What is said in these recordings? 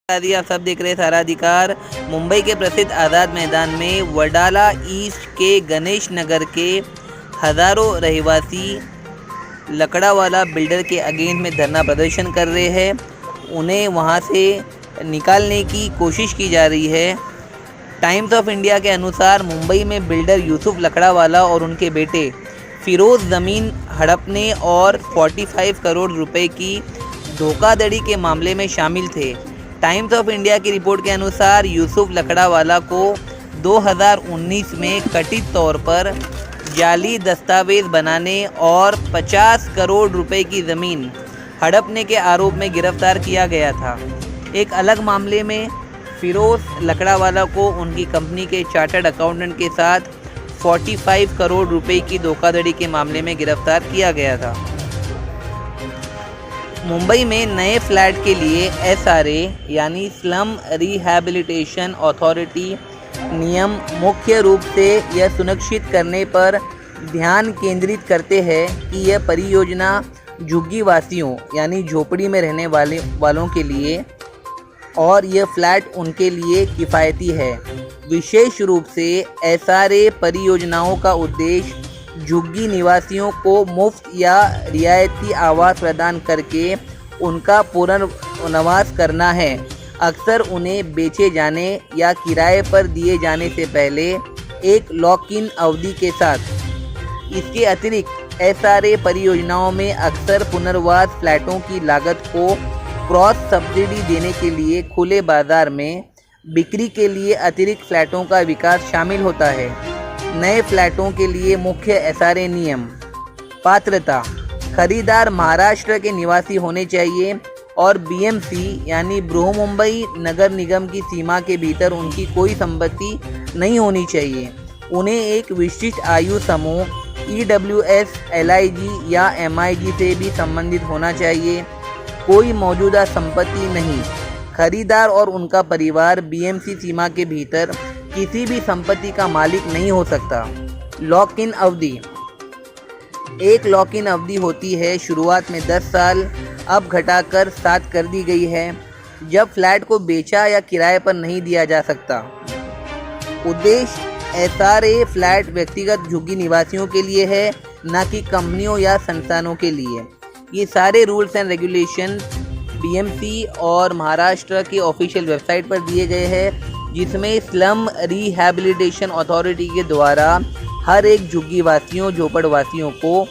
आदि आप सब देख रहे हैं सारा अधिकार। मुंबई के प्रसिद्ध आज़ाद मैदान में वडाला ईस्ट के गणेश नगर के हज़ारों रहवासी लकड़ावाला बिल्डर के अगेंस्ट में धरना प्रदर्शन कर रहे हैं। उन्हें वहां से निकालने की कोशिश की जा रही है। टाइम्स ऑफ इंडिया के अनुसार मुंबई में बिल्डर यूसुफ लकड़ावाला और उनके बेटे फिरोज़ ज़मीन हड़पने और 45 करोड़ रुपए की धोखाधड़ी के मामले में शामिल थे। टाइम्स ऑफ इंडिया की रिपोर्ट के अनुसार यूसुफ लकड़ावाला को 2019 में कथित तौर पर जाली दस्तावेज बनाने और 50 करोड़ रुपए की ज़मीन हड़पने के आरोप में गिरफ्तार किया गया था। एक अलग मामले में फिरोज़ लकड़ावाला को उनकी कंपनी के चार्टर्ड अकाउंटेंट के साथ 45 करोड़ रुपए की धोखाधड़ी के मामले में गिरफ्तार किया गया था। मुंबई में नए फ्लैट के लिए एसआरए यानी स्लम रिहैबिलिटेशन अथॉरिटी नियम मुख्य रूप से यह सुनिश्चित करने पर ध्यान केंद्रित करते हैं कि यह परियोजना झुग्गी वासियों यानी झोपड़ी में रहने वालों के लिए और यह फ्लैट उनके लिए किफ़ायती है। विशेष रूप से एसआरए परियोजनाओं का उद्देश्य झुग्गी निवासियों को मुफ्त या रियायती आवास प्रदान करके उनका पुनर्वास करना है। अक्सर उन्हें बेचे जाने या किराए पर दिए जाने से पहले एक लॉक इन अवधि के साथ। इसके अतिरिक्त एसआरए परियोजनाओं में अक्सर पुनर्वास फ्लैटों की लागत को क्रॉस सब्सिडी देने के लिए खुले बाजार में बिक्री के लिए अतिरिक्त फ्लैटों का विकास शामिल होता है। नए फ्लैटों के लिए मुख्य एसआरए नियम। पात्रता: खरीदार महाराष्ट्र के निवासी होने चाहिए और बीएमसी यानी बृहमुंबई नगर निगम की सीमा के भीतर उनकी कोई संपत्ति नहीं होनी चाहिए। उन्हें एक विशिष्ट आयु समूह ईडब्ल्यूएस, एलआईजी या एमआईजी से भी संबंधित होना चाहिए। कोई मौजूदा संपत्ति नहीं। खरीदार और उनका परिवार बीएमसी सीमा के भीतर किसी भी संपत्ति का मालिक नहीं हो सकता। लॉक इन अवधि: एक लॉक इन अवधि होती है, शुरुआत में 10 साल, अब घटाकर 7 कर दी गई है, जब फ्लैट को बेचा या किराए पर नहीं दिया जा सकता। उद्देश्य: एसआरए फ्लैट व्यक्तिगत झुग्गी निवासियों के लिए है, न कि कंपनियों या संस्थानों के लिए। ये सारे रूल्स एंड रेगुलेशन बीएमसी और महाराष्ट्र की ऑफिशियल वेबसाइट पर दिए गए हैं, जिसमें स्लम रिहैबिलिटेशन अथॉरिटी के द्वारा हर एक झुग्गी वासियों झोपड़वासियों को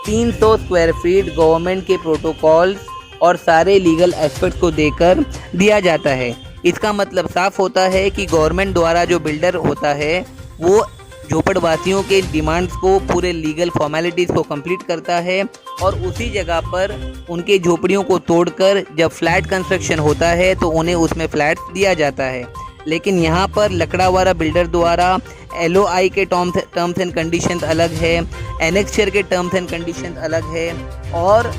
300 स्क्वायर फीट गवर्नमेंट के प्रोटोकॉल्स और सारे लीगल एस्पेक्ट्स को देकर दिया जाता है। इसका मतलब साफ होता है कि गवर्नमेंट द्वारा जो बिल्डर होता है वो झोपड़वासियों के डिमांड्स को, पूरे लीगल फॉर्मेलिटीज़ को कंप्लीट करता है और उसी जगह पर उनके झोपड़ियों को तोड़कर जब फ्लैट कंस्ट्रक्शन होता है तो उन्हें उसमें फ्लैट दिया जाता है। लेकिन यहाँ पर लकड़ावाला बिल्डर द्वारा एलओआई के टर्म्स एंड कंडीशंस अलग है, एनेक्चर के टर्म्स एंड कंडीशंस अलग है और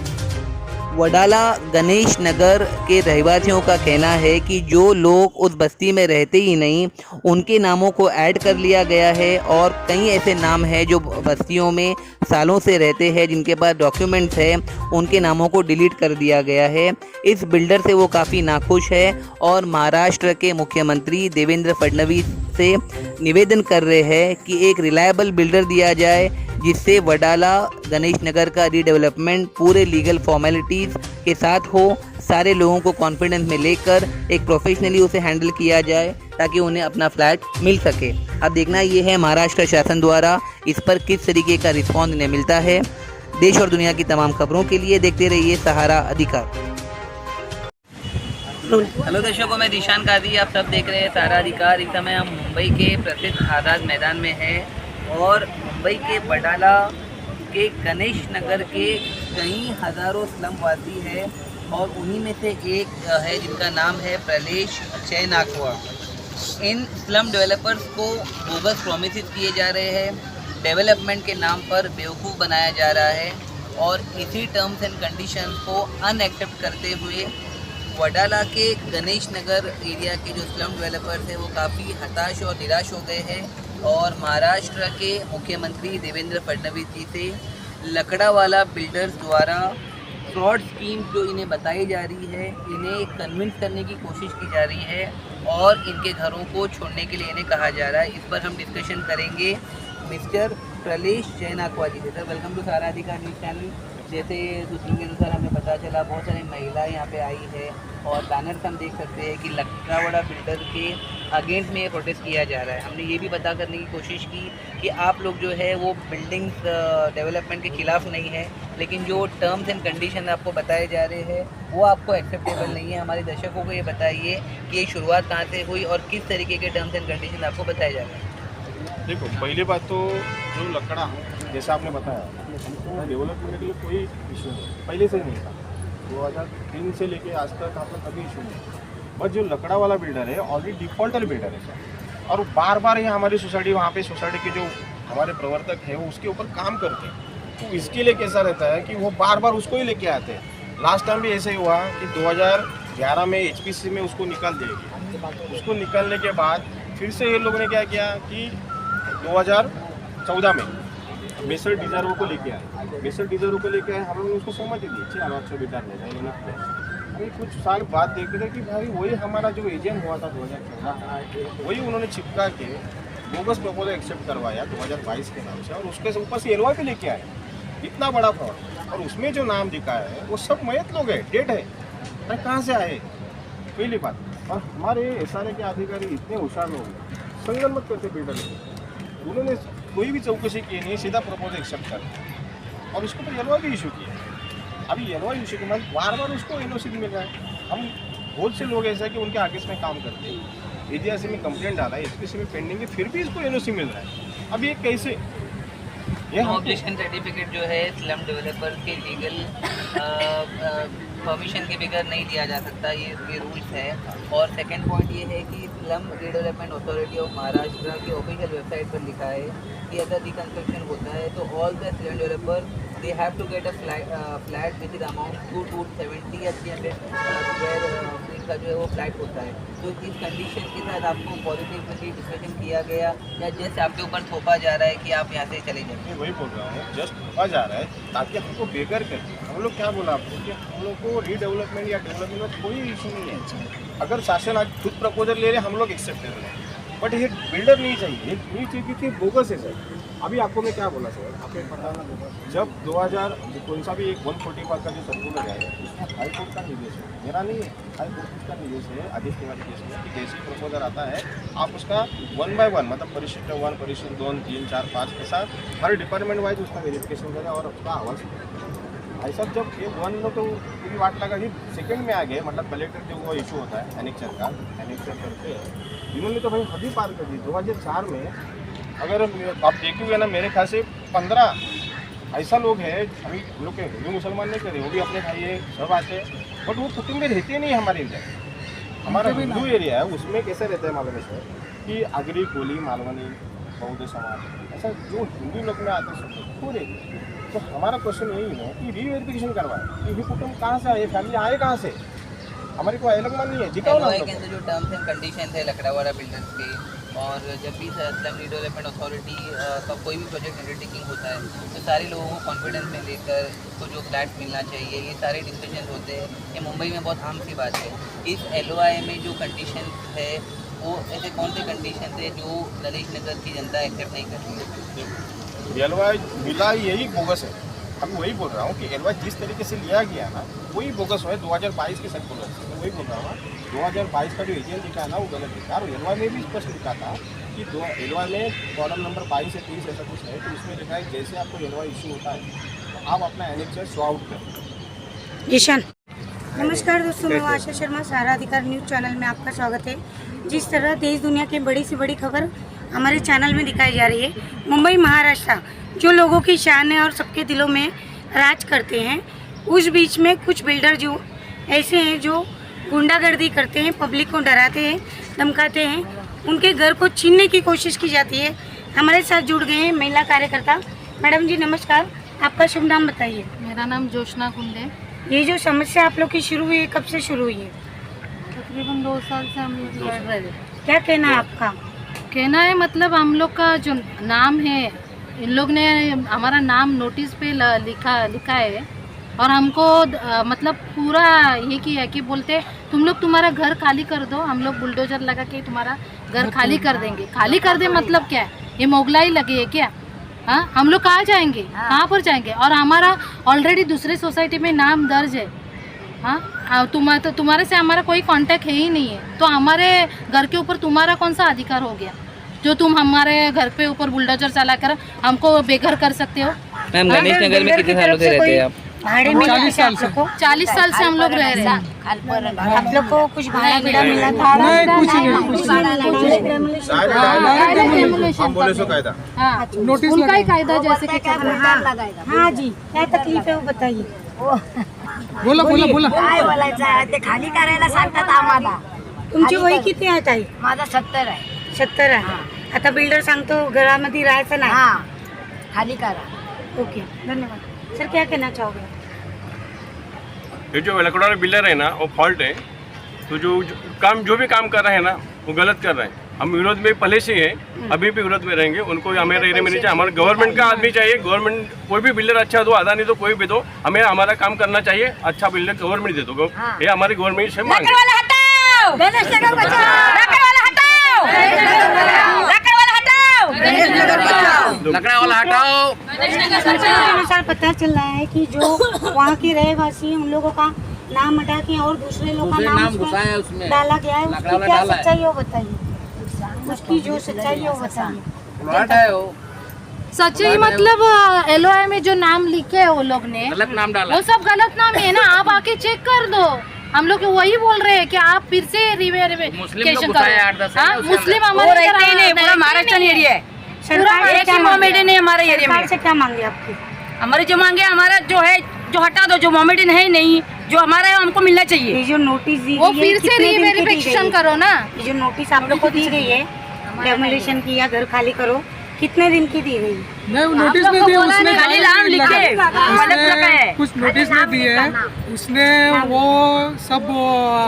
वडाला गणेश नगर के रहवासियों का कहना है कि जो लोग उस बस्ती में रहते ही नहीं उनके नामों को ऐड कर लिया गया है और कई ऐसे नाम हैं जो बस्तियों में सालों से रहते हैं जिनके पास डॉक्यूमेंट्स हैं, उनके नामों को डिलीट कर दिया गया है। इस बिल्डर से वो काफ़ी नाखुश है और महाराष्ट्र के मुख्यमंत्री देवेंद्र फडणवीस से निवेदन कर रहे हैं कि एक रिलायबल बिल्डर दिया जाए जिससे वडाला गणेश नगर का रीडेवलपमेंट पूरे लीगल फॉर्मेलिटीज़ के साथ हो, सारे लोगों को कॉन्फिडेंस में लेकर एक प्रोफेशनली उसे हैंडल किया जाए ताकि उन्हें अपना फ्लैट मिल सके। अब देखना ये है महाराष्ट्र शासन द्वारा इस पर किस तरीके का रिस्पॉन्स इन्हें मिलता है। देश और दुनिया की तमाम खबरों के लिए देखते रहिए सहारा अधिकार। हेलो दर्शकों, मैं दिशान काजी, आप सब देख रहे हैं सहारा अधिकार। इस समय हम मुंबई के प्रसिद्ध आज़ाद मैदान में हैं और मुंबई के वडाला के गणेश नगर के कई हज़ारों स्लम वासी हैं और उन्हीं में से एक है जिनका नाम है प्रलेश चैनाकवा। इन स्लम डेवलपर्स को बोगस प्रॉमिसेस किए जा रहे हैं, डेवलपमेंट के नाम पर बेवकूफ़ बनाया जा रहा है और इसी टर्म्स एंड कंडीशंस को अनएक्सेप्ट करते हुए वडाला के गणेश नगर एरिया के जो स्लम डेवलपर्स हैं वो काफ़ी हताश और निराश हो गए हैं और महाराष्ट्र के मुख्यमंत्री देवेंद्र फडणवीस जी से लकड़ावाला बिल्डर्स द्वारा फ्रॉड स्कीम जो इन्हें बताई जा रही है, इन्हें कन्विंस करने की कोशिश की जा रही है और इनके घरों को छोड़ने के लिए इन्हें कहा जा रहा है। इस पर हम डिस्कशन करेंगे मिस्टर प्रलेश जैन अकवा जी से। सर वेलकम टू सारा अधिकार न्यूज़ चैनल। जैसे सूत्रों के अनुसार हमें पता चला बहुत सारी महिलाएं यहाँ पे आई है और बैनर्स हम देख सकते हैं कि लकड़ावाड़ा बिल्डर के अगेंस्ट में ये प्रोटेस्ट किया जा रहा है। हमने ये भी पता करने की कोशिश की कि आप लोग जो है वो बिल्डिंग्स डेवलपमेंट के खिलाफ नहीं है, लेकिन जो टर्म्स एंड कंडीशन आपको बताए जा रहे हैं वो आपको एक्सेप्टेबल नहीं है। हमारे दर्शकों को ये बताइए कि ये शुरुआत कहाँ से हुई और किस तरीके के टर्म्स एंड कंडीशन आपको बताए जा रहे हैं। देखो, पहली बात तो जो लकड़ा जैसा आपने बताया डेवलपमेंट के लिए कोई इशू नहीं, पहले से नहीं था। 2003 से लेके आज तक आपका कभी इशू नहीं। बट जो लकड़ा वाला बिल्डर है ऑलरेडी डिफॉल्टर बिल्डर है सर, और बार बार यहाँ हमारी सोसाइटी वहाँ पे सोसाइटी के जो हमारे प्रवर्तक हैं वो उसके ऊपर काम करते हैं। तो इसके लिए कैसा रहता है कि वो बार बार उसको ही लेके आते हैं। लास्ट टाइम भी ऐसे ही हुआ कि 2011 में HPC में उसको निकाल दिया। उसको निकालने के बाद फिर से ये लोगों ने क्या किया कि 2014 में बेसर डिजायरों को लेके आए। बेसर डिजायरों को लेके आए, हम लोगों ने उसको सहमति दी, अच्छी आवाज से बिल्डर ले जाए। अभी कुछ साल बाद देखते थे कि भाई वही हमारा जो एजेंट हुआ था 2014, वही उन्होंने चिपका के बोगस प्रपोजल एक्सेप्ट करवाया 2022 के नाम से, और उसके ऊपर से LOI भी लेके आए। इतना बड़ा फ्रॉड, और उसमें जो नाम दिखाया है वो सब मयत लोग हैं, डेट है। अरे कहाँ से आए, पहली बात। और हमारे SRA के अधिकारी इतने होशियार लोग हैं, संगन मत करते बिल्डर। उन्होंने कोई भी चौकसी की नहीं, सीधा प्रपोजल एक्सेप्ट कर, और उसको तो LOI भी इशू किया। अभी LOI इशू के बाद बार बार उसको NOC मिल रहा है। हम बहुत से लोग ऐसे हैं कि उनके आगे में काम करते हैं, AGRC में कंप्लेंट डाला है, HPC में पेंडिंग है, फिर भी इसको NOC मिल रहा है। अब ये कैसे, ये ऑब्जेक्शन सर्टिफिकेट जो है स्लम डेवलपर के लीगल परमिशन के बगैर नहीं दिया जा सकता, ये रूल्स है। और सेकंड पॉइंट ये है कि slum redevelopment authority of Maharashtra की ऑफिशियल वेबसाइट पर लिखा है कि अगर रिकंस्ट्रक्शन होता है तो all the slum developer they have to get a flat which is amount 270 या 300 स्क्वायर फीट का जो है वो फ्लैट होता है। तो इस कंडीशन के साथ आपको पॉजिटिवली डिस्कशन किया गया या जैसे आपके ऊपर थोपा जा रहा है कि आप यहाँ से चले जाएंगे? वही बोल रहा हूँ, जस्ट थोपा जा रहा है ताकि हमको बेगर करें। हम लोग क्या बोला आपको कि हम लोग को रीडेवलपमेंट या डेवलपमेंट में कोई इशू नहीं है। अगर शासन आज खुद प्रपोजल ले रहे हम लोग एक्सेप्टेबल है, बट ये बिल्डर नहीं चाहिए, नहीं चाहिए कि बोगस है सर। अभी आपको मैं क्या बोला सर, आपको पता ना, जब 2000 कौन सा भी एक 145 का जो सर्कुलर है उसमें हाई कोर्ट का निर्देश है, मेरा नहीं है, हाई कोर्ट का निर्देश है आदेश तिवारी केस में कि जैसे प्रपोजल आता है आप उसका 1 बाय 1 मतलब परिशिष्ट 1, परिशिष्ट 2, 3, 4, 5 के साथ हर डिपार्टमेंट वाइज उसका वेरिफिकेशन करें और उसका आवाज़ ऐसा। जब ये 1 लोग तो पूरी वाट लगा ही सेकंड में आ गए, मतलब कलेक्टर जो वो इशू होता है एनेक्चर का, एनेक्चर करते इन्होंने तो भाई हद ही पार कर दी। 2004 में अगर आप देखोगे ना, मेरे ख्याल से 15 ऐसा लोग हैं, अभी हम लोग के हिंदू मुसलमान नहीं करे, वो भी अपने भाई है, सब आते हैं, बट वो कुटुंब में रहते नहीं हमारे इधर। हमारा हिंदू एरिया है, उसमें कैसे रहता है मालूम है सर कि अगरी, कोली, मालवनी, बौद्ध समाज, ऐसा जो हिंदू लोग में आते हैं वो रहते। तो हमारा क्वेश्चन यही है कि रीवेरिफिकेशन करवाए कि ये कुटुंब कहाँ से आए, फैमिली आए कहाँ से, हमारे को अलग मान नहीं है। दिखाओ ना के अंदर जो टर्म्स एंड कंडीशन है लकड़ावाड़ा बिल्डर्स के, और जब भी स्लम रीडेवलपमेंट अथॉरिटी का कोई भी प्रोजेक्ट अंडरटेकिंग होता है तो सारे लोगों को कॉन्फिडेंस में लेकर उसको जो फ्लैट मिलना चाहिए, ये सारे डिस्कशन होते हैं। ये मुंबई में बहुत आम सी बात है। इस LOI में जो कंडीशन है वो ऐसे कौन से कंडीशन थे जो ललित नगर की जनता एक्सेप्ट नहीं कर रही है? LOI मिला यही बोगस है। अब वही बोल रहा हूँ कि LOI जिस तरीके से लिया गया ना वही बोगस है। 2022 के सर्कुलर से मैं वही बोल रहा हूँ, 2022 का जो एजेंट लिखा है ना वो गलत लिखा है। और LOI में भी स्पष्ट लिखा था कि LOI में कॉलम नंबर 22 से 30 ऐसा कुछ है, तो उसमें लिखा है जैसे आपको LOI इशू होता है तो आप अपना एनेक्चर शो आउट करें। ईशान नमस्कार दोस्तों, मैं आशा शर्मा, सारा अधिकार न्यूज़ चैनल में आपका स्वागत है। जिस तरह देश दुनिया की बड़ी से बड़ी खबर हमारे चैनल में दिखाई जा रही है, मुंबई महाराष्ट्र जो लोगों की शान है और सबके दिलों में राज करते हैं, उस बीच में कुछ बिल्डर जो ऐसे हैं जो गुंडागर्दी करते हैं, पब्लिक को डराते हैं, धमकाते हैं, उनके घर को छीनने की कोशिश की जाती है। हमारे साथ जुड़ गए हैं महिला कार्यकर्ता। मैडम जी नमस्कार, आपका शुभ नाम बताइए। मेरा नाम जोशना कुंडे। ये जो समस्या आप लोग की शुरू हुई है, कब से शुरू हुई है? तकरीबन 2 साल से हम लोग लड़ रहे थे। क्या कहना है आपका? कहना है मतलब हम लोग का जो नाम है, इन लोग ने हमारा नाम नोटिस पे लिखा है और हमको मतलब पूरा ये किया कि बोलते तुम लोग तुम्हारा घर खाली कर दो, हम लोग बुलडोजर लगा के तुम्हारा घर खाली कर देंगे। खाली कर दे मतलब क्या है, ये मोगलाई लगी है क्या? हाँ, हम लोग कहाँ जाएंगे, कहाँ पर जाएंगे? और हमारा ऑलरेडी दूसरे सोसाइटी में नाम दर्ज है। हाँ, तुम्हारे से हमारा कोई कांटेक्ट है ही नहीं है, तो हमारे घर के ऊपर तुम्हारा कौन सा अधिकार हो गया जो तुम हमारे घर पे ऊपर बुलडोजर चलाकर हमको बेघर कर सकते हो? मैम, गणेश नगर में कितने सालों से रहते हैं आप? भाड़े में 40 साल से 40 साल से हम लोग रह रहे हैं। आप लोग को कुछ भाड़ा बिड़ा मिला था? हम बोले सो कायदा हाँ, उनका ही कायदा जैसे कि हाँ जी, क्या तकलीफ है वो बताइए। बोला काय बोलायचं आहे ते खाली करायला सांगतात आम्हाला. तुमची वय किती आहे ताई? माझा 70 आहे. 70 आहे. आता बिल्डर सांगतो घरामध्ये राहायचं नाही. हा खाली करा. ओके, धन्यवाद सर। क्या कहना चाहोगे? ये जो लकड़ा बिल्डर है ना वो फॉल्ट है। तो जो भी काम कर रहे हैं ना वो गलत कर रहे हैं। हम विरोध में पहले से है, अभी भी विरोध में रहेंगे। उनको हमारे एरिया में नहीं चाहिए, हमारे गवर्नमेंट का आदमी चाहिए। गवर्नमेंट कोई भी बिल्डर अच्छा दो, आधा नहीं दो, कोई भी दो, हमें हमारा काम करना चाहिए। अच्छा बिल्डर गवर्नमेंट दे दो, ये हमारी गवर्नमेंट से मांग है। गणेश नगर बचाओ. लकड़वाला हटाओ. लकड़वाला हटाओ. लकड़ा वाला हटाओ। के अनुसार पता चल रहा है कि जो वहाँ के रहवासी उन लोगों का नाम हटा के और दूसरे लोगों का नाम उसमें डाला गया है। उसकी क्या सच्चाई है वो बताइए। उसकी जो सच्चाई है वो बताइए। सच्चाई मतलब LOI में जो नाम लिखे है वो लोग ने गलत नाम डाला। वो सब गलत नाम है ना, आप आके चेक कर दो। हम लोग वही बोल रहे हैं कि आप फिर से रिवेरिफिकेशन करो। मुस्लिम हमारे रहते ही नहीं, पूरा महाराष्ट्र एरिया है. सरकार एक ही मोमेडियन है हमारे एरिया सरकार में. से क्या मांगे आपकी? हमारे जो मांगे हमारा जो है जो हटा दो. जो मोमेडियन है ही नहीं, जो हमारा है हमको मिलना चाहिए. ये जो नोटिस दी वो गई है, फिर से कितने दिन की दी रिवेरिफिकेशन गई है? करो ना। ये जो नोटिस आप लोग को दी गई है डेमोलिशन की या घर खाली करो, कितने दिन की दी गई? नहीं, वो नोटिस नहीं दिए उसने, खाली नाम लिखे उसने कुछ नोटिस नहीं दिए। उसने वो सब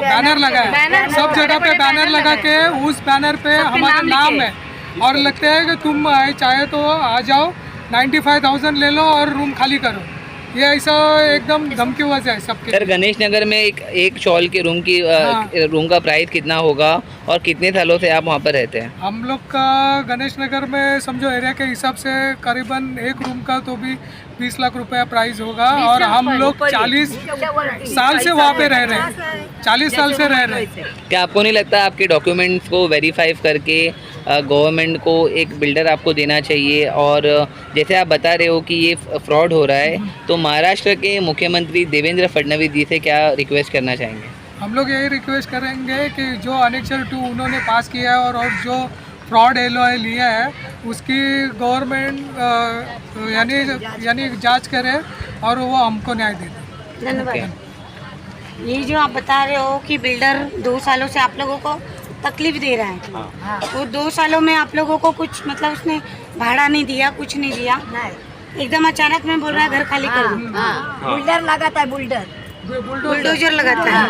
बैनर लगाया, सब जगह पे बैनर लगा के उस बैनर पे हमारा नाम है और लगता है कि तुम चाहे तो आ जाओ, 95,000 ले लो और रूम खाली करो। ये ऐसा एकदम धमकी वजह है सबके। सर, गणेश नगर में एक शॉल के रूम का प्राइस कितना होगा और कितने सालों से आप वहाँ पर रहते हैं? हम लोग का गणेश नगर में समझो एरिया के हिसाब से करीबन एक रूम का तो भी 20 लाख रुपया प्राइस होगा। और हम लोग 40 साल से वहाँ पे रह रहे हैं, 40 साल से रह रहे हैं। क्या आपको नहीं लगता आपके डॉक्यूमेंट्स को वेरीफाई करके गवर्नमेंट को एक बिल्डर आपको देना चाहिए? और जैसे आप बता रहे हो कि ये फ्रॉड हो रहा है, तो महाराष्ट्र के मुख्यमंत्री देवेंद्र फडणवीस जी से क्या रिक्वेस्ट करना चाहेंगे? हम लोग यही रिक्वेस्ट करेंगे कि जो अनेक्चर 2 उन्होंने पास किया है और जो फ्रॉड LOI लिया है उसकी गवर्नमेंट यानी जांच करे और वो हमको न्याय दे दे। धन्यवाद। ये जो आप बता रहे हो कि बिल्डर 2 सालों से आप लोगों को तकलीफ दे रहा है, वो 2 सालों में आप लोगों को कुछ मतलब उसने भाड़ा नहीं दिया, कुछ नहीं दिया, एकदम अचानक में बोल रहा है घर खाली कर दो। बुल्डर लगाता है. बुलडोजर लगाता है।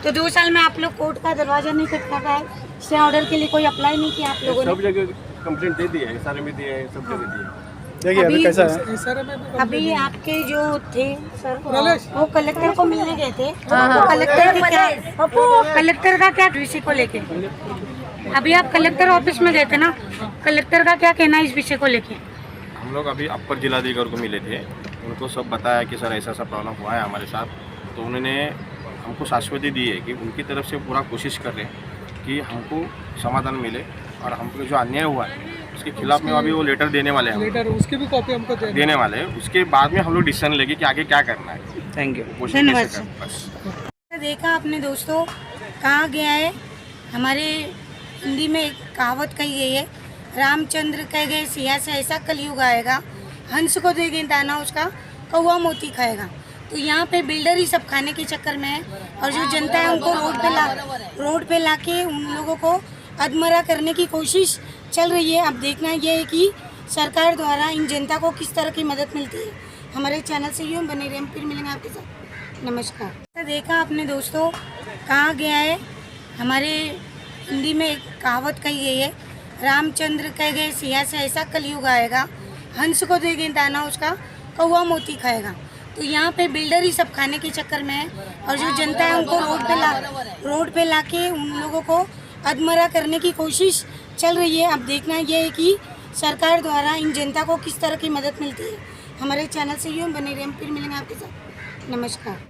तो 2 साल में आप लोग कोर्ट का दरवाजा नहीं खटखटाया है? स्टे ऑर्डर के लिए कोई अप्लाई नहीं किया आप लोगों ने? सब जगह कंप्लेंट दे दी है, सारे में दिए है, सब जगह दिए। देखिए अभी कैसा है, अभी आपके जो थे सर वो कलेक्टर को मिलने गए थे, तो कलेक्टर का क्या विषय को लेके? अभी आप कलेक्टर ऑफिस में गए थे ना, कलेक्टर का क्या कहना है इस विषय को लेके? हम लोग अभी अपर जिलाधिकारी को मिले थे, उनको सब बताया कि सर ऐसा ऐसा प्रॉब्लम हुआ है हमारे साथ। तो उन्होंने हमको शाश्वती दी है कि उनकी तरफ से पूरा कोशिश कर रहे हैं कि हमको समाधान मिले और हमको जो अन्याय हुआ है उसके खिलाफ में अभी वो लेटर देने वाले हैं, लेटर उसकी भी कॉपी हमको देने वाले हैं। उसके बाद में हम लोग डिसीजन लेंगे कि आगे क्या करना है। Thank you. कोशिश धन्यवाद कैसे करना है, बस। देखा आपने दोस्तों, कहा गया है, हमारे हिंदी में एक कहावत कही गई है, रामचंद्र कह गए सिया से ऐसा कलयुग आएगा, हंस को देंगे दाना उसका कौवा मोती खाएगा। तो यहाँ पे बिल्डर ही सब खाने के चक्कर में है और जो जनता है उनको रोड पे लाके उन लोगों को अधमरा करने की कोशिश चल रही है। अब देखना ये है कि सरकार द्वारा इन जनता को किस तरह की मदद मिलती है। हमारे चैनल से यूँ बने रहे, फिर मिलेंगे आपके साथ। नमस्कार। देखा आपने दोस्तों, कहा गया है, हमारे हिंदी में एक कहावत कही गई है, रामचंद्र कह गए सिया से ऐसा कलयुग आएगा, हंस को देंगे दाना उसका कौवा मोती खाएगा। तो यहाँ पे बिल्डर ही सब खाने के चक्कर में है और जो जनता है उनको रोड पे लाके उन लोगों को अधमरा करने की कोशिश चल रही है। अब देखना ये है कि सरकार द्वारा इन जनता को किस तरह की मदद मिलती है। हमारे चैनल से यूँ बने रहे, हम फिर मिलेंगे आपके साथ। नमस्कार।